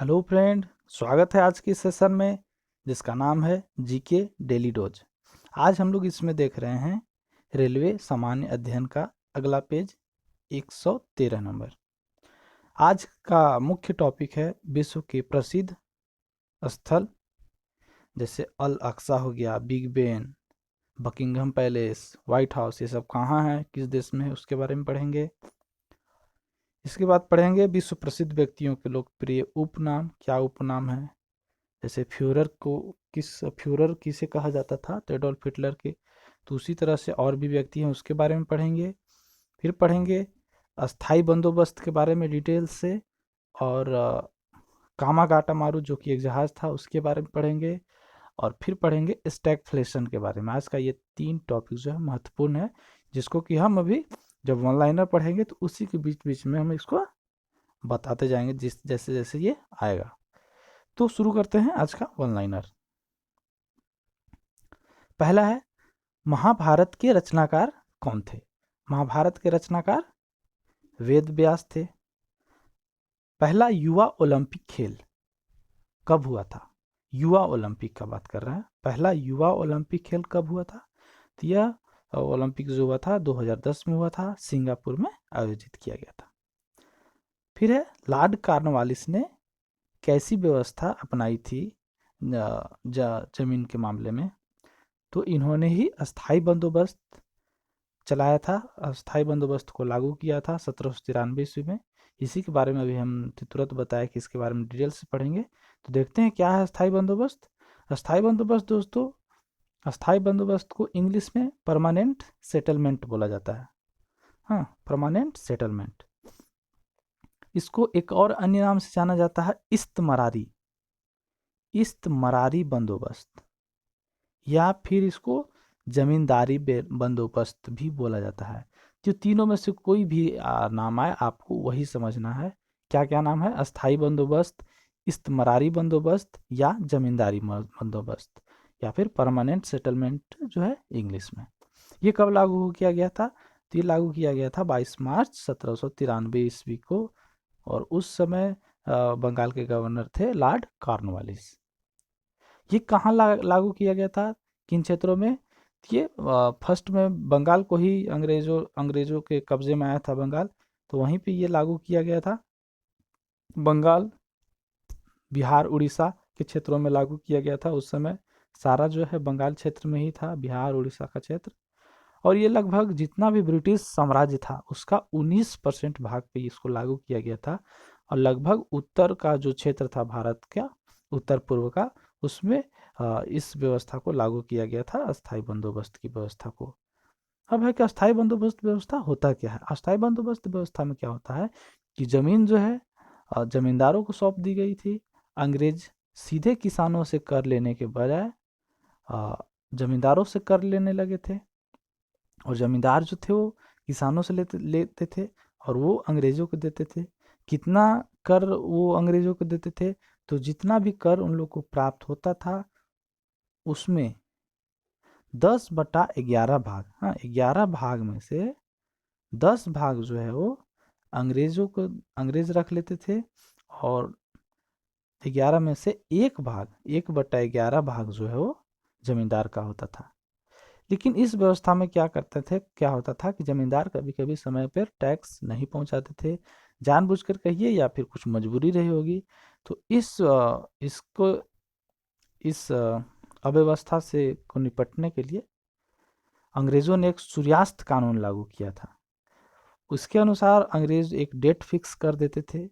Hello friend, स्वागत है आज की सेशन में जिसका नाम है जीके डेली डोज। आज हम लोग इसमें देख रहे हैं रेलवे सामान्य अध्ययन का अगला पेज 113 नंबर। आज का मुख्य टॉपिक है विश्व के प्रसिद्ध स्थल जैसे अल अक्सा हो गया, big Ben, Buckingham palace, white house, ये सब कहाँ है, किस देश में है, उसके बारे में पढ़ेंगे। इसके बाद पढ़ेंगे विश्व प्रसिद्ध व्यक्तियों के लोकप्रिय उपनाम, क्या उपनाम है। जैसे फ्यूरर किसे कहा जाता था, तो एडोल्फ हिटलर के। तो उसी तरह से और भी व्यक्ति हैं, उसके बारे में पढ़ेंगे। फिर पढ़ेंगे अस्थाई बंदोबस्त के बारे में डिटेल से, और कामागाटा मारू जो कि एक जहाज था उसके बारे में पढ़ेंगे। और फिर पढ़ेंगे स्टैगफ्लेशन के बारे में। आज का ये 3 टॉपिक जो है महत्वपूर्ण है, जिसको कि हम अभी जब वन लाइनर पढ़ेंगे तो उसी के बीच बीच में हम इसको बताते जाएंगे जैसे जैसे ये आएगा। तो शुरू करते हैं आज का वन लाइनर। पहला है, महाभारत के रचनाकार कौन थे। महाभारत के रचनाकार वेद व्यास थे। पहला युवा ओलंपिक खेल कब हुआ था। युवा ओलंपिक का बात कर रहे हैं। पहला युवा ओलंपिक खेल कब हुआ था, तो यह ओलंपिक जो हुआ था 2010 में हुआ था, सिंगापुर में आयोजित किया गया था। फिर है, लॉर्ड कॉर्नवालिस ने कैसी व्यवस्था अपनाई थी जमीन के मामले में, तो इन्होंने ही अस्थाई बंदोबस्त चलाया था, अस्थाई बंदोबस्त को लागू किया था 1793 ईस्वी में। इसी के बारे में अभी हम तुरंत बताया कि इसके बारे में डिटेल से पढ़ेंगे। तो देखते हैं क्या है अस्थाई बंदोबस्त। अस्थाई बंदोबस्त दोस्तों, अस्थाई बंदोबस्त को इंग्लिश में परमानेंट सेटलमेंट बोला जाता है। हाँ, परमानेंट सेटलमेंट। इसको एक और अन्य नाम से जाना जाता है इस्तमरारी, इस्तमरारी बंदोबस्त, या फिर इसको जमींदारी बंदोबस्त भी बोला जाता है। जो तीनों में से कोई भी नाम आए आपको वही समझना है। क्या क्या नाम है, अस्थाई बंदोबस्त, इस्तमरारी बंदोबस्त, या जमींदारी बंदोबस्त, या फिर परमानेंट सेटलमेंट जो है इंग्लिश में। ये कब लागू किया गया था, तो ये लागू किया गया था 22 मार्च 1793 ईस्वी को, और उस समय बंगाल के गवर्नर थे लॉर्ड कॉर्नवालिस। ये कहाँ लागू किया गया था, किन क्षेत्रों में। ये फर्स्ट में बंगाल को ही अंग्रेजों के कब्जे में आया था बंगाल, तो वहीं पे ये लागू किया गया था। बंगाल, बिहार, उड़ीसा के क्षेत्रों में लागू किया गया था। उस समय सारा जो है बंगाल क्षेत्र में ही था, बिहार उड़ीसा का क्षेत्र। और ये लगभग जितना भी ब्रिटिश साम्राज्य था उसका 19% भाग पे इसको लागू किया गया था। और लगभग उत्तर का जो क्षेत्र था भारत का, उत्तर पूर्व का, उसमें इस व्यवस्था को लागू किया गया था, अस्थाई बंदोबस्त की व्यवस्था को। अब है कि अस्थाई बंदोबस्त व्यवस्था होता क्या है। अस्थाई बंदोबस्त व्यवस्था में क्या होता है कि जमीन जो है जमींदारों को सौंप दी गई थी। अंग्रेज सीधे किसानों से कर लेने के बजाय जमींदारों से कर लेने लगे थे, और जमींदार जो थे वो किसानों से लेते थे और वो अंग्रेजों को देते थे। कितना कर वो अंग्रेजों को देते थे, तो जितना भी कर उन लोग को प्राप्त होता था उसमें 10/11 भाग, हाँ 11 भाग में से 10 भाग जो है वो अंग्रेज रख लेते थे, और 11 में से एक भाग, 1/11 भाग जो है वो जमींदार का होता था। लेकिन इस व्यवस्था में क्या होता था कि जमींदार कभी कभी समय पर टैक्स नहीं पहुंचाते थे, जानबूझकर कहिए या फिर कुछ मजबूरी रही होगी। तो इस अव्यवस्था से को निपटने के लिए अंग्रेजों ने एक सूर्यास्त कानून लागू किया था। उसके अनुसार अंग्रेज एक डेट फिक्स कर देते थे,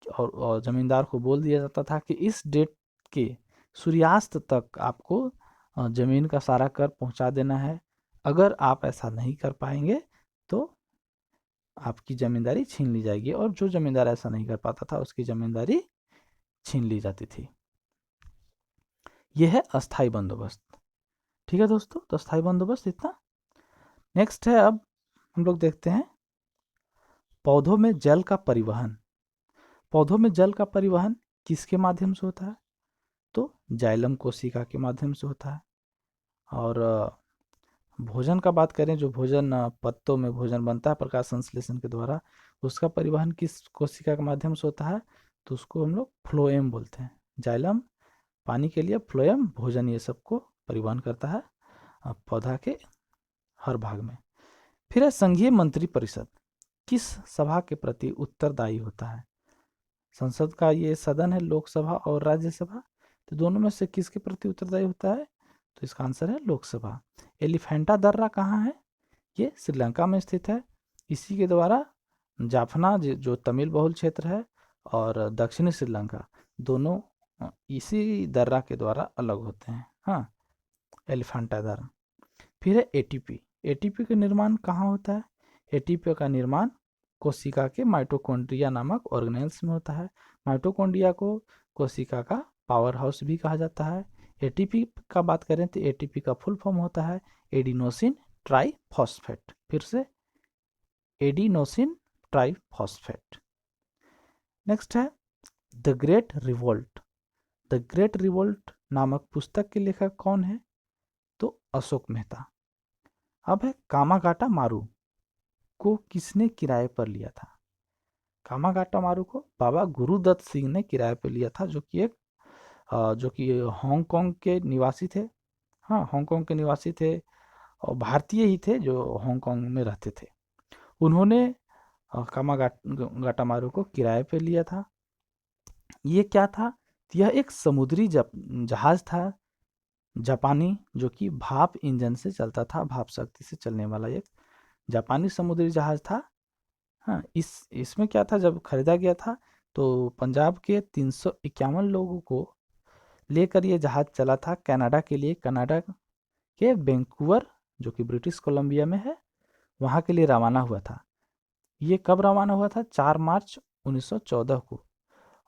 और जमींदार को बोल दिया जाता था कि इस डेट के सूर्यास्त तक आपको जमीन का सारा कर पहुंचा देना है। अगर आप ऐसा नहीं कर पाएंगे तो आपकी जमींदारी छीन ली जाएगी, और जो जमींदार ऐसा नहीं कर पाता था उसकी जमींदारी छीन ली जाती थी। यह है अस्थाई बंदोबस्त। ठीक है दोस्तों, तो अस्थाई बंदोबस्त इतना। नेक्स्ट है, अब हम लोग देखते हैं पौधों में जल का परिवहन। पौधों में जल का परिवहन किसके माध्यम से होता है, तो जाइलम कोशिका के माध्यम से होता है। और भोजन का बात करें, जो भोजन पत्तों में भोजन बनता है प्रकाश संश्लेषण के द्वारा, उसका परिवहन किस कोशिका के माध्यम से होता है, तो उसको हम लोग फ्लोएम बोलते हैं। जाइलम पानी के लिए, फ्लोएम भोजन, ये सबको परिवहन करता है पौधा के हर भाग में। फिर है संघीय मंत्री परिषद, किस सभा के प्रति उत्तरदायी होता है? संसद का ये सदन है, लोकसभा और राज्यसभा, तो दोनों में से किसके प्रति उत्तरदायी होता है? तो इसका आंसर है लोकसभा। एलिफेंटा दर्रा कहाँ है? ये श्रीलंका में स्थित है। इसी के द्वारा जाफना जो तमिल बहुल क्षेत्र है और दक्षिणी श्रीलंका, दोनों इसी दर्रा के द्वारा अलग होते हैं। हाँ, एलिफेंटा दर्रा। फिर है एटीपी। एटीपी का निर्माण कहाँ होता है? एटीपी का निर्माण कोशिका के माइटोकॉन्ड्रिया नामक ऑर्गेनेल्स में होता है। माइटोकॉन्ड्रिया को कोशिका का पावर हाउस भी कहा जाता है। एटीपी का बात करें तो एटीपी का फुल फॉर्म होता है एडिनोसिन ट्राइफॉस्फेट। फिर से एडिनोसिन ट्राइफॉस्फेट। नेक्स्ट है the great revolt. The great revolt नामक पुस्तक के लेखक कौन है? तो अशोक मेहता। अब है कामागाटा मारू को किसने किराए पर लिया था? कामागाटा मारू को बाबा गुरुदत्त सिंह ने किराए पर लिया था, जो कि हांगकांग के निवासी थे। हाँ, हांगकांग के निवासी थे और भारतीय ही थे जो हांगकांग में रहते थे। उन्होंने कामागाटा मारू को किराए पर लिया था। ये क्या था? यह एक समुद्री जहाज था, जापानी, जो कि भाप इंजन से चलता था, भाप शक्ति से चलने वाला एक जापानी समुद्री जहाज था। हाँ, इसमें क्या था, जब खरीदा गया था तो पंजाब के 351 लोगों को लेकर ये जहाज चला था कनाडा के लिए। कनाडा के वैंकूवर, जो कि ब्रिटिश कोलंबिया में है, वहाँ के लिए रवाना हुआ था। ये कब रवाना हुआ था? 4 मार्च 1914 को,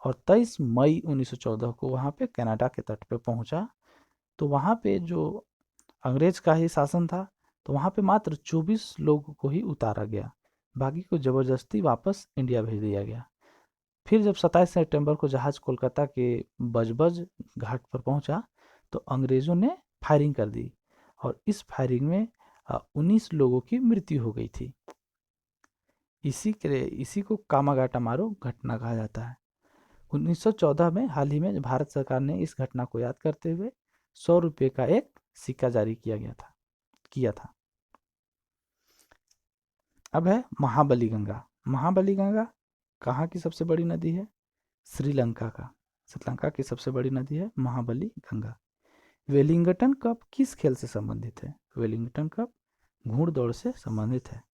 और 23 मई 1914 को वहाँ पे कनाडा के तट पे पहुँचा। तो वहाँ पे जो अंग्रेज का ही शासन था, तो वहाँ पे मात्र 24 लोगों को ही उतारा गया, बाकी को ज़बरदस्ती वापस इंडिया भेज दिया गया। फिर जब 27 सितंबर को जहाज़ कोलकाता के बजबज घाट पर पहुंचा तो अंग्रेज़ों ने फायरिंग कर दी, और इस फायरिंग में 19 लोगों की मृत्यु हो गई थी। इसी को कामागाटा मारू घटना कहा जाता है। 1914 में हाल ही में भारत सरकार ने इस घटना को याद करते हुए 100 रुपये का एक सिक्का जारी किया था। अब है महाबली गंगा। महाबली गंगा कहाँ की सबसे बड़ी नदी है? श्रीलंका की सबसे बड़ी नदी है महाबली गंगा। वेलिंगटन कप किस खेल से संबंधित है? वेलिंगटन कप घुड़दौड़ से संबंधित है।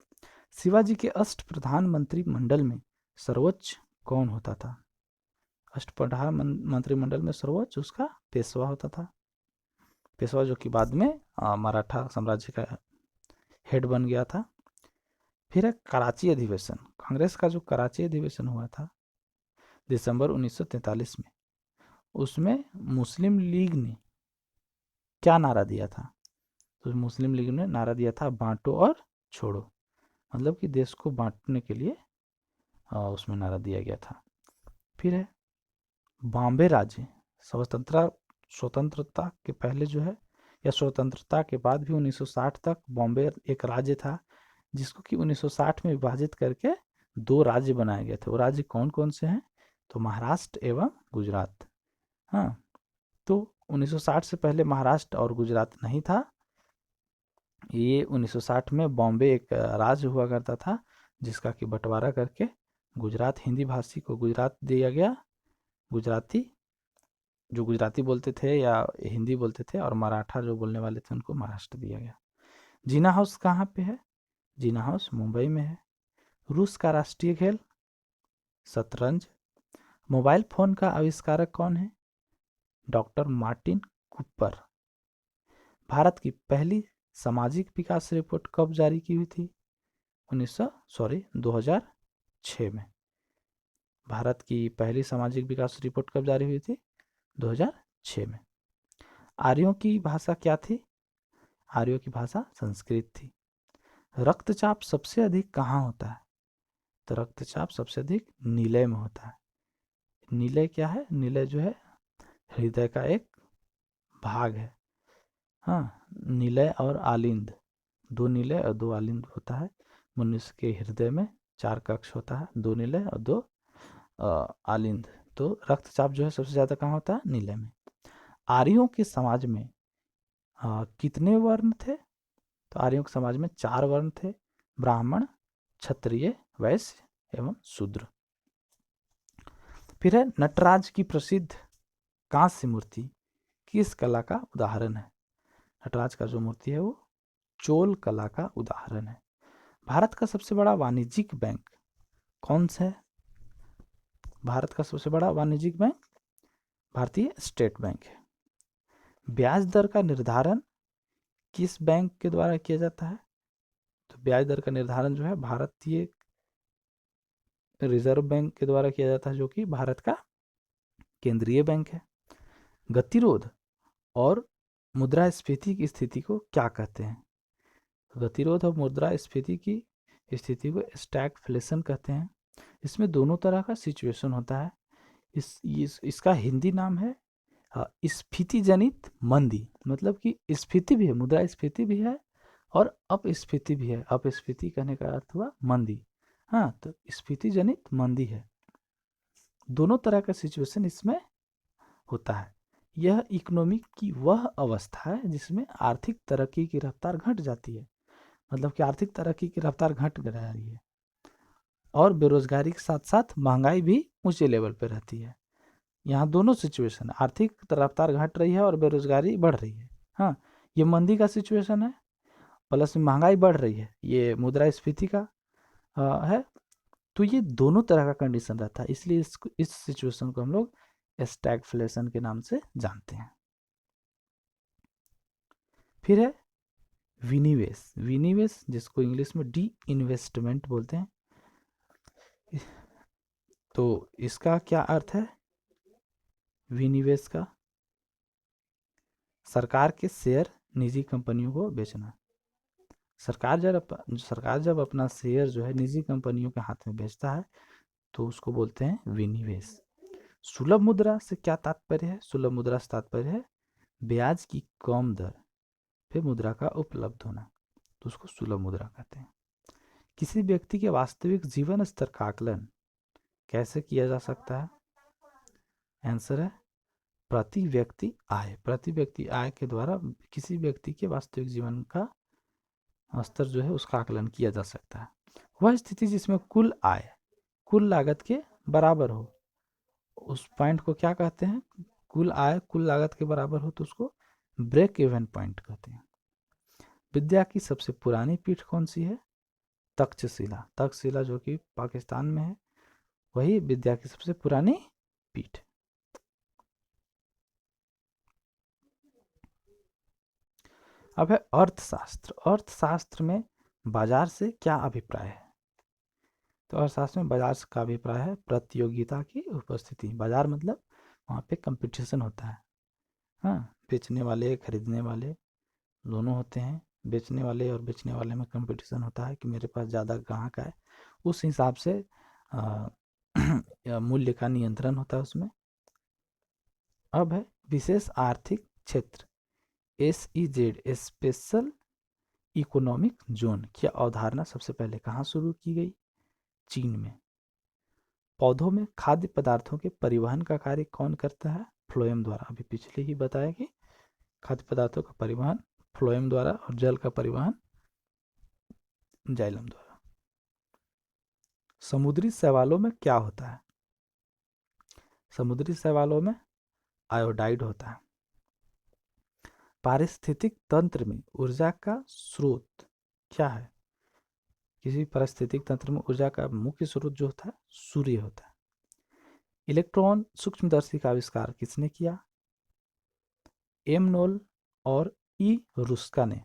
शिवाजी के अष्ट प्रधानमंत्री मंडल में सर्वोच्च कौन होता था? अष्ट मंत्रिमंडल में सर्वोच्च उसका पेशवा होता था। पेशवा जो कि बाद में मराठा साम्राज्य का हेड बन गया था। फिर है कराची अधिवेशन। कांग्रेस का जो कराची अधिवेशन हुआ था दिसंबर 1943 में, उसमें मुस्लिम लीग ने क्या नारा दिया था? तो मुस्लिम लीग ने नारा दिया था बांटो और छोड़ो, मतलब कि देश को बांटने के लिए उसमें नारा दिया गया था। फिर है बॉम्बे राज्य। स्वतंत्रता के पहले जो है, या स्वतंत्रता के बाद भी 1960 तक बॉम्बे एक राज्य था, जिसको कि 1960 में विभाजित करके 2 राज्य बनाए गए थे। वो राज्य कौन कौन से हैं? तो महाराष्ट्र एवं गुजरात। हाँ, तो 1960 से पहले महाराष्ट्र और गुजरात नहीं था। ये 1960 में बॉम्बे एक राज्य हुआ करता था, जिसका कि बंटवारा करके गुजरात हिंदी भाषी को गुजरात दिया गया, जो गुजराती बोलते थे या हिंदी बोलते थे, और मराठा जो बोलने वाले थे उनको महाराष्ट्र दिया गया। जीना हाउस कहाँ पे है? जीना हाउस मुंबई में है। रूस का राष्ट्रीय खेल शतरंज। मोबाइल फोन का आविष्कारक कौन है? Doctor Martin Cooper. भारत की पहली सामाजिक विकास रिपोर्ट कब जारी की हुई थी? 2006 में। भारत की पहली सामाजिक विकास रिपोर्ट कब जारी हुई थी? 2006 में। आर्यों की भाषा क्या थी? आर्यों की भाषा संस्कृत थी। रक्तचाप सबसे अधिक कहाँ होता है? तो रक्तचाप सबसे अधिक नीलय में होता है। नीलय क्या है? नीलय जो है हृदय का एक भाग है। हाँ, नीलय और आलिंद, 2 नीलय और 2 आलिंद होता है। मनुष्य के हृदय में 4 कक्ष होता है, 2 नीलय और 2 आलिंद, तो रक्तचाप जो है सबसे ज़्यादा कहाँ होता है? नीले में। आर्यों के समाज में कितने वर्ण थे? तो आर्यों के समाज में 4 वर्ण थे, ब्राह्मण, क्षत्रिय, वैश्य एवं शूद्र। फिर है नटराज की प्रसिद्ध कांस्य मूर्ति किस कला का उदाहरण है? नटराज का जो मूर्ति है वो चोल कला का उदाहरण है। भारत का सबसे बड़ा वाणिज्यिक बैंक कौन सा है? भारत का सबसे बड़ा वाणिज्यिक बैंक भारतीय स्टेट बैंक है। ब्याज दर का निर्धारण किस बैंक के द्वारा किया जाता है? तो ब्याज दर का निर्धारण जो है भारतीय रिजर्व बैंक के द्वारा किया जाता है, जो कि भारत का केंद्रीय बैंक है। गतिरोध और मुद्रास्फीति की स्थिति को क्या कहते हैं? गतिरोध और मुद्रास्फीति की स्थिति को स्टैगफ्लेशन कहते हैं। इसमें दोनों तरह का सिचुएशन होता है। इसका हिंदी नाम है स्फीति जनित मंदी, मतलब कि स्फीति भी है, मुद्रास्फीति भी है और अपस्फीति भी है। अपस्फीति कहने का अर्थ हुआ मंदी। हाँ, तो स्फीति जनित मंदी है। दोनों तरह का सिचुएशन इसमें होता है। यह इकोनॉमिक की वह अवस्था है जिसमें आर्थिक तरक्की की रफ्तार घट जाती है, मतलब कि आर्थिक तरक्की की रफ्तार घट रही है और बेरोजगारी के साथ साथ महंगाई भी ऊंचे लेवल पर रहती है। यहाँ दोनों सिचुएशन, आर्थिक रफ्तार घट रही है और बेरोजगारी बढ़ रही है। हाँ, ये मंदी का सिचुएशन है, प्लस में महंगाई बढ़ रही है, ये मुद्रास्फीति का है। तो ये दोनों तरह का कंडीशन रहता है, इसलिए इस सिचुएशन को हम लोग स्टैगफ्लेशन के नाम से जानते हैं। फिर है विनिवेश। विनिवेश जिसको इंग्लिश में डी इन्वेस्टमेंट बोलते हैं, तो इसका क्या अर्थ है? विनिवेश का सरकार के शेयर निजी कंपनियों को बेचना। सरकार जब अपना शेयर जो है निजी कंपनियों के हाथ में बेचता है तो उसको बोलते हैं विनिवेश। सुलभ मुद्रा से क्या तात्पर्य है? सुलभ मुद्रा से तात्पर्य है ब्याज की कम दर पे मुद्रा का उपलब्ध होना, तो उसको सुलभ मुद्रा कहते हैं। किसी व्यक्ति के वास्तविक जीवन स्तर का आकलन कैसे किया जा सकता है? आंसर है प्रति व्यक्ति आय। प्रति व्यक्ति आय के द्वारा किसी व्यक्ति के वास्तविक जीवन का स्तर जो है उसका आकलन किया जा सकता है। वह स्थिति जिसमें कुल आय कुल लागत के बराबर हो, उस पॉइंट को क्या कहते हैं? कुल आय कुल लागत के बराबर हो तो उसको ब्रेक इवन पॉइंट कहते हैं। विद्या की सबसे पुरानी पीठ कौन सी है? तक्षशिला। तक्षशिला जो कि पाकिस्तान में है, वही विद्या की सबसे पुरानी पीठ। अब है अर्थशास्त्र। अर्थशास्त्र में बाजार से क्या अभिप्राय है? तो अर्थशास्त्र में बाजार का अभिप्राय है प्रतियोगिता की उपस्थिति। बाजार मतलब वहाँ पे कंपटीशन होता है। हाँ, बेचने वाले खरीदने वाले दोनों होते हैं। बेचने वाले और बेचने वाले में कंपटीशन होता है कि मेरे पास ज़्यादा ग्राहक है, उस हिसाब से मूल्य का नियंत्रण होता है उसमें। अब है विशेष आर्थिक क्षेत्र SEZ स्पेशल इकोनॉमिक जोन की अवधारणा सबसे पहले कहाँ शुरू की गई? चीन में। पौधों में खाद्य पदार्थों के परिवहन का कार्य कौन करता है? फ्लोएम द्वारा। अभी पिछले ही बताया कि खाद्य पदार्थों का परिवहन फ्लोएम द्वारा और जल का परिवहन जाइलम द्वारा। समुद्री शैवालों में क्या होता है? समुद्री शैवालों में आयोडाइड होता है। पारिस्थितिक तंत्र में ऊर्जा का स्रोत क्या है? किसी पारिस्थितिक तंत्र में ऊर्जा का मुख्य स्रोत जो होता है सूर्य होता है। इलेक्ट्रॉन सूक्ष्मदर्शी का आविष्कार किसने किया? एम नोल और ई रुस्का ने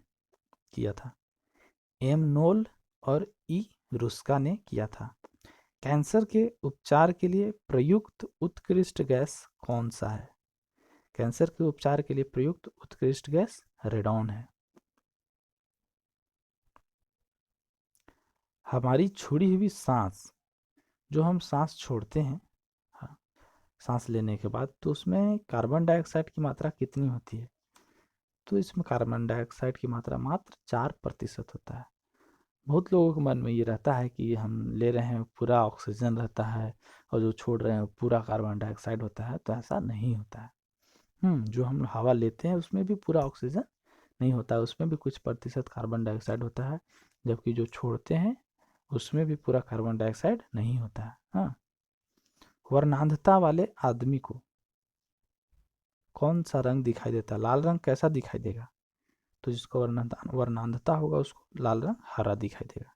किया था। एम नोल और ई रुस्का ने किया था। कैंसर के उपचार के लिए प्रयुक्त उत्कृष्ट गैस कौन सा है? कैंसर के उपचार के लिए प्रयुक्त उत्कृष्ट गैस रेडॉन है। हमारी छोड़ी हुई सांस, जो हम सांस छोड़ते हैं, हाँ, सांस लेने के बाद, तो उसमें कार्बन डाइऑक्साइड की मात्रा कितनी होती है? तो इसमें कार्बन डाइऑक्साइड की मात्रा मात्र 4% होता है। बहुत लोगों के मन में ये रहता है कि हम ले रहे हैं पूरा ऑक्सीजन रहता है और जो छोड़ रहे हैं पूरा कार्बन डाइऑक्साइड होता है, तो ऐसा नहीं होता है। जो हम हवा लेते हैं उसमें भी पूरा ऑक्सीजन नहीं होता है, उसमें भी कुछ प्रतिशत कार्बन डाइऑक्साइड होता है, जबकि जो छोड़ते हैं उसमें भी पूरा कार्बन डाइऑक्साइड नहीं होता है। हाँ, वर्णांधता वाले आदमी को कौन सा रंग दिखाई देता है? लाल रंग कैसा दिखाई देगा? तो जिसको वर्णांधता होगा उसको लाल रंग हरा दिखाई देगा।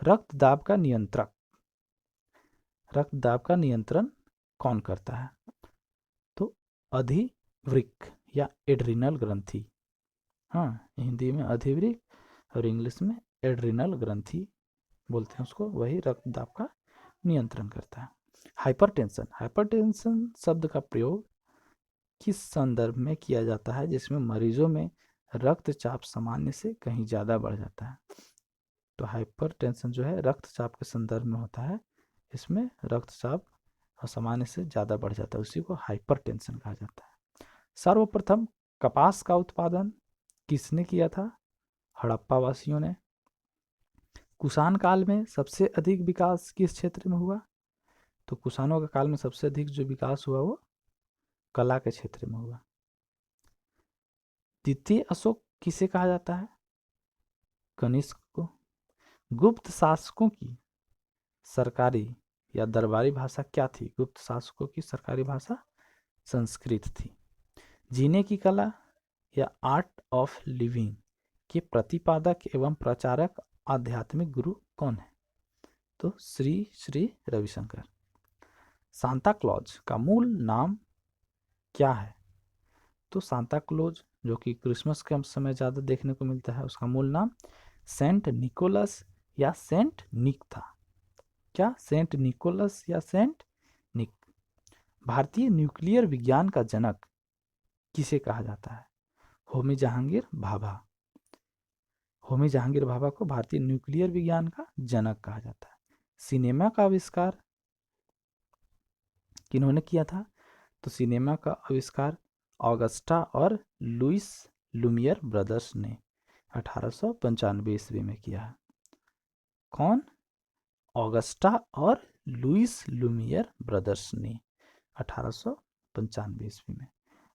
रक्तदाब का नियंत्रक, रक्तदाब का नियंत्रण कौन करता है? तो अधिवृक्क या एड्रिनल ग्रंथि। हाँ, हिंदी में अधिवृक्क और इंग्लिश में एड्रिनल ग्रंथि बोलते हैं उसको, वही रक्तदाब का नियंत्रण करता है। हाइपरटेंशन, हाइपरटेंशन शब्द का प्रयोग किस संदर्भ में किया जाता है जिसमें मरीजों में रक्तचाप सामान्य से कहीं ज़्यादा बढ़ जाता है? तो हाइपरटेंशन जो है रक्तचाप के संदर्भ में होता है, इसमें रक्तचाप सामान्य से ज़्यादा बढ़ जाता है, उसी को हाइपरटेंशन कहा जाता है। सर्वप्रथम कपास का उत्पादन किसने किया था? हड़प्पा वासियों ने। कुषाण काल में सबसे अधिक विकास किस क्षेत्र में हुआ? तो कुषाणों के काल में सबसे अधिक जो विकास हुआ वो कला के क्षेत्र में हुआ। द्वितीय अशोक किसे कहा जाता है? कनिष्क को। गुप्त शासकों की सरकारी या दरबारी भाषा क्या थी? गुप्त शासकों की सरकारी भाषा संस्कृत थी। जीने की कला या आर्ट ऑफ लिविंग के प्रतिपादक एवं प्रचारक आध्यात्मिक गुरु कौन है? तो श्री श्री रविशंकर। सांता क्लॉज का मूल नाम क्या है? तो सांता क्लॉज जो कि क्रिसमस के समय ज़्यादा देखने को मिलता है, उसका मूल नाम सेंट निकोलस या सेंट निक था। क्या? सेंट निकोलस या सेंट निक। भारतीय न्यूक्लियर विज्ञान का जनक किसे कहा जाता है? होमी जहांगीर भाभा। होमी जहांगीर भाभा को भारतीय न्यूक्लियर विज्ञान का जनक कहा जाता है। सिनेमा का आविष्कार किन्होंने किया था? तो सिनेमा का आविष्कार ऑगस्टा और लुइस लुमियर ब्रदर्स ने 1895 ईस्वी में किया है। कौन? ऑगस्टा और लुइस लुमियर ब्रदर्स ने 1895 ईस्वी में।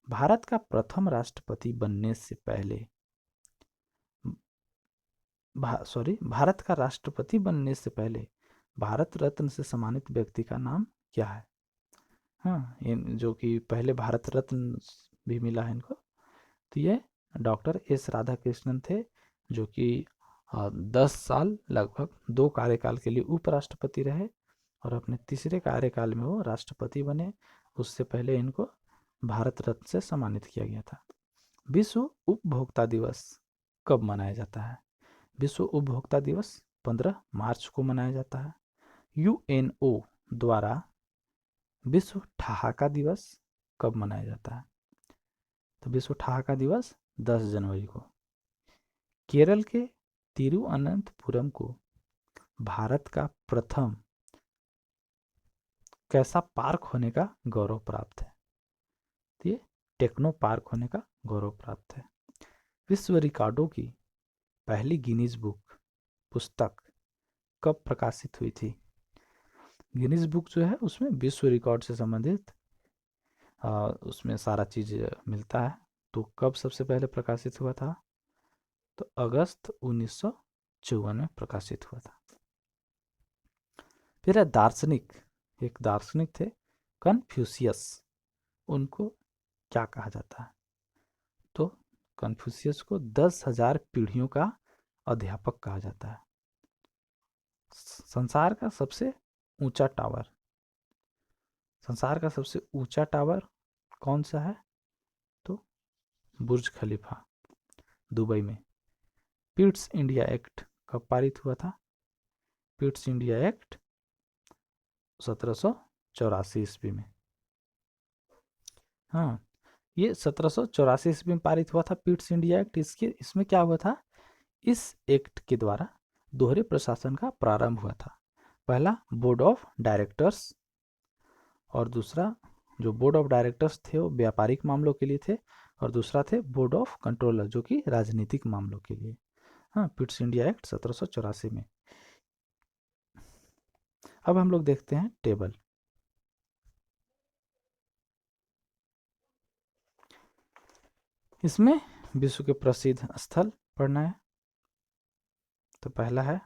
भारत का प्रथम राष्ट्रपति बनने से पहले भारत का राष्ट्रपति बनने से पहले भारत रत्न से सम्मानित व्यक्ति का नाम क्या है? हाँ, जो कि पहले भारत रत्न भी मिला है इनको, तो ये डॉक्टर एस राधाकृष्णन थे, जो कि 10 साल लगभग 2 कार्यकाल के लिए उपराष्ट्रपति रहे और अपने तीसरे कार्यकाल में वो राष्ट्रपति बने। उससे पहले इनको भारत रत्न से सम्मानित किया गया था। विश्व उपभोक्ता दिवस कब मनाया जाता है? विश्व उपभोक्ता दिवस 15 मार्च को मनाया जाता है। यूएनओ द्वारा विश्व ठहाका दिवस कब मनाया जाता है? तो विश्व ठहाका दिवस 10 जनवरी को। केरल के तिरुअनंतपुरम को भारत का प्रथम कैसा पार्क होने का गौरव प्राप्त है? तो ये टेक्नो पार्क होने का गौरव प्राप्त है। विश्व रिकॉर्डों की पहली गिनीज बुक पुस्तक कब प्रकाशित हुई थी? गिनीज बुक जो है उसमें विश्व रिकॉर्ड से संबंधित उसमें सारा चीज मिलता है। तो कब सबसे पहले प्रकाशित हुआ था? तो अगस्त 1954 में प्रकाशित हुआ था। फिर दार्शनिक, एक दार्शनिक थे कन्फ्यूशियस, उनको क्या कहा जाता है? तो कन्फ्यूशियस को 10,000 पीढ़ियों का अध्यापक कहा जाता है। संसार का सबसे ऊंचा टावर, संसार का सबसे ऊंचा टावर कौन सा है? तो बुर्ज खलीफा, दुबई में। पिट्स इंडिया एक्ट कब पारित हुआ था? पिट्स इंडिया एक्ट 1784 ईस्वी में। हाँ, ये 1784 ईस्वी में पारित हुआ था पिट्स इंडिया एक्ट। इसमें क्या हुआ था? इस एक्ट के द्वारा दोहरे प्रशासन का प्रारंभ हुआ था। पहला बोर्ड ऑफ डायरेक्टर्स, और दूसरा जो बोर्ड ऑफ डायरेक्टर्स थे वो व्यापारिक मामलों के लिए थे, और दूसरा थे बोर्ड ऑफ कंट्रोलर जो कि राजनीतिक मामलों के लिए। हाँ, पिट्स इंडिया एक्ट 1784 में। अब हम लोग देखते हैं टेबल। इसमें विश्व के प्रसिद्ध स्थल पढ़ना है। तो पहला है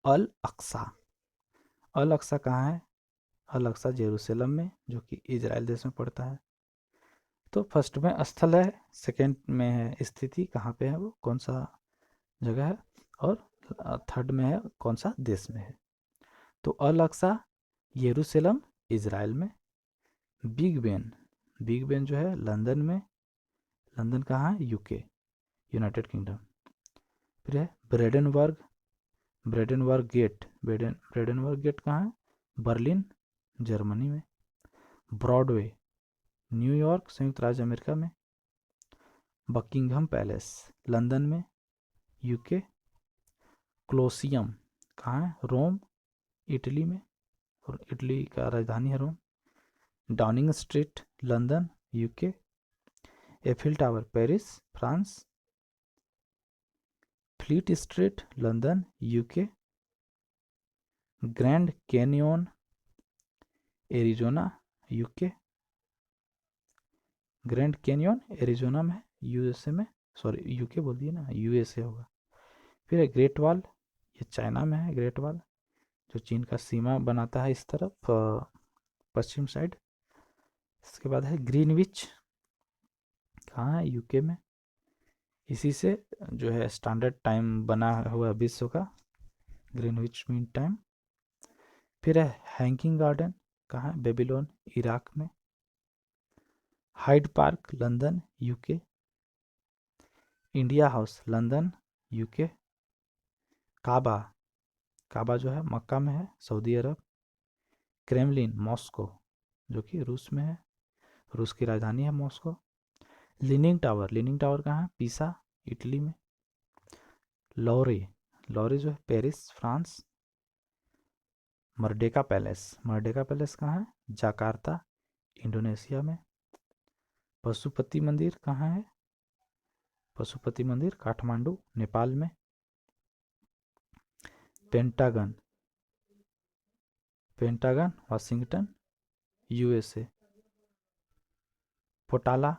अल अक्सा। अल अक्सा कहाँ है? अल अक्सा जेरूसलम में, जो कि इजराइल देश में पड़ता है। तो फर्स्ट में स्थल है, सेकंड में है स्थिति, कहाँ पे है वो, कौन सा जगह है, और थर्ड में है कौन सा देश में है। तो अल अक्सा यरूशलेम इजराइल में। बिग बेन, बिग बेन जो है लंदन में। लंदन कहाँ है? UK, United kingdom. फिर है ब्रेडेनबर्ग, ब्रेडेनबर्ग गेट, ब्रेडेनबर्ग गेट कहाँ है? बर्लिन, जर्मनी में। ब्रॉडवे, न्यूयॉर्क, संयुक्त राज्य अमेरिका में। बकिंगहम पैलेस, लंदन में, यूके। क्लोसियम कहाँ है? रोम, इटली में, और इटली का राजधानी है Rome. Downing Street, London, UK. Eiffel tower, Paris, France. Fleet Street, London, UK. Grand Canyon, Arizona, UK. Grand Canyon Arizona में, यूएसए में, सॉरी यूके बोल दिए ना, यूएसए होगा। फिर है ग्रेट वॉल, ये चाइना में है ग्रेट वॉल, जो चीन का सीमा बनाता है इस तरफ पश्चिम साइड। इसके बाद है ग्रीनविच, कहाँ है? यूके में। इसी से जो है स्टैंडर्ड टाइम बना हुआ विश्व का, ग्रीनविच मीन टाइम। फिर है हैंगिंग गार्डन, कहाँ है? बेबीलोन, इराक में। Hyde Park, London, UK. India House, London, UK. Kaaba, Kaaba जो है मक्का में है, सऊदी अरब। क्रेमलिन, मॉस्को, जो कि रूस में है, रूस की राजधानी है Moscow. Leaning tower, leaning tower कहाँ है? पीसा, इटली में। लॉरे, लॉरे जो है Paris, France. Merdeka palace, Merdeka palace कहाँ है? जाकार्ता, इंडोनेशिया में। पशुपति मंदिर कहाँ है? पशुपति मंदिर काठमांडू, नेपाल में। Pentagon, pentagon Washington, USA. पोटाला,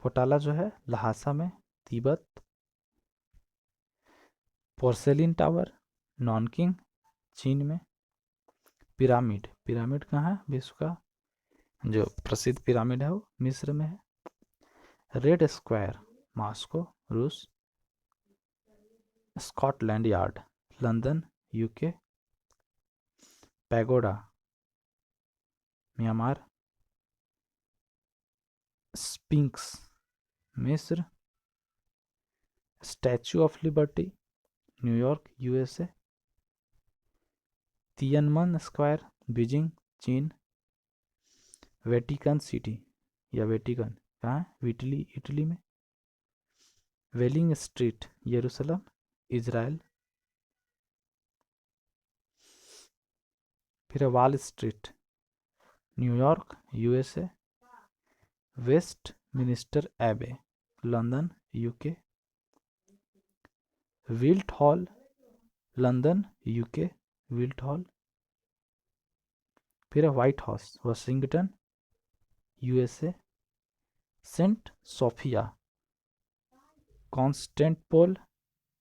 पोटाला जो है लहासा में, तिब्बत। पोर्सेलिन टावर, नॉनकिंग, चीन में। पिरामिड, पिरामिड कहाँ है? विश्व का जो प्रसिद्ध पिरामिड है वो मिस्र में है। रेड स्क्वायर, मॉस्को, रूस। Scotland yard, London, UK. Pagoda, Myanmar. Spinks, मिस्र। Statue of liberty, New York, USA. तियनमन square, Beijing, चीन। वेटिकन सिटी या वेटिकन कहाँ है? इटली, इटली में। वेलिंग स्ट्रीट, यरूशलेम, इजराइल। फिर wall street, New York, USA. Waste minister एबे, London, UK. Wilt hall, London, UK, wilt hall. फिर white house, Washington, USA. Saint Sophia, कॉन्स्टेंटपोल,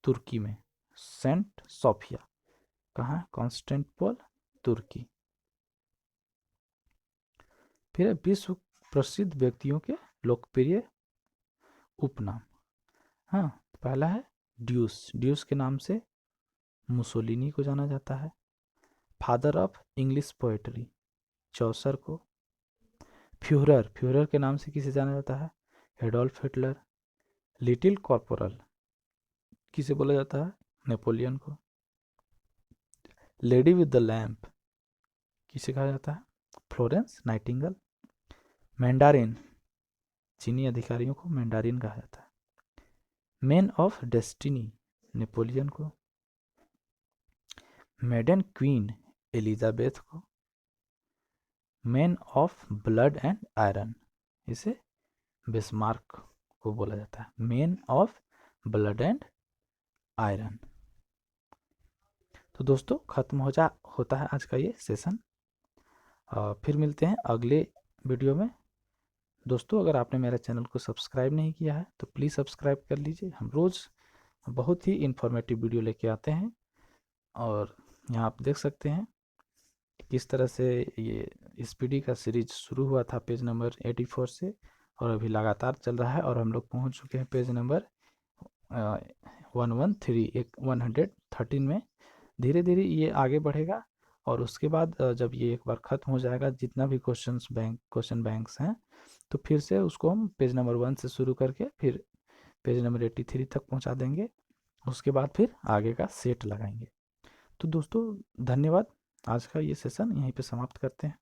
तुर्की में। सेंट सोफिया कहाँ? कॉन्स्टेंटपोल, तुर्की। फिर विश्व प्रसिद्ध व्यक्तियों के लोकप्रिय उपनाम। हाँ, पहला है ड्यूस, ड्यूस के नाम से मुसोलिनी को जाना जाता है। फादर ऑफ इंग्लिश पोएट्री, चौसर को। फ्यूहरर, फ्यूहरर के नाम से किसे जाना जाता है? Adolf Hitler. लिटिल कॉर्पोरल किसे बोला जाता है? नेपोलियन को। लेडी विद द लैम्प किसे कहा जाता है? Florence Nightingale. मैंडारिन, चीनी अधिकारियों को मैंडारिन कहा जाता है। मैन ऑफ डेस्टिनी, नेपोलियन को। मेडन क्वीन, एलिजाबेथ को। Man of blood and iron, इसे बिस्मार्क को बोला जाता है, main of blood and iron. तो दोस्तों खत्म होता है आज का ये सेशन। फिर मिलते हैं अगले वीडियो में। दोस्तों अगर आपने मेरे चैनल को सब्सक्राइब नहीं किया है तो प्लीज़ सब्सक्राइब कर लीजिए। हम रोज़ बहुत ही इन्फॉर्मेटिव वीडियो लेके आते हैं। और यहाँ आप देख सकते हैं किस तरह से ये स्पीडी का सीरीज शुरू हुआ था पेज नंबर 84 से, और अभी लगातार चल रहा है और हम लोग पहुँच चुके हैं पेज नंबर 113 में। धीरे धीरे ये आगे बढ़ेगा और उसके बाद जब ये एक बार ख़त्म हो जाएगा, जितना भी क्वेश्चन बैंक्स हैं, तो फिर से उसको हम पेज नंबर 1 से शुरू करके फिर पेज नंबर 83 तक पहुंचा देंगे। उसके बाद फिर आगे का सेट लगाएंगे। तो दोस्तों धन्यवाद। आज का ये सेशन यहीं पे समाप्त करते हैं।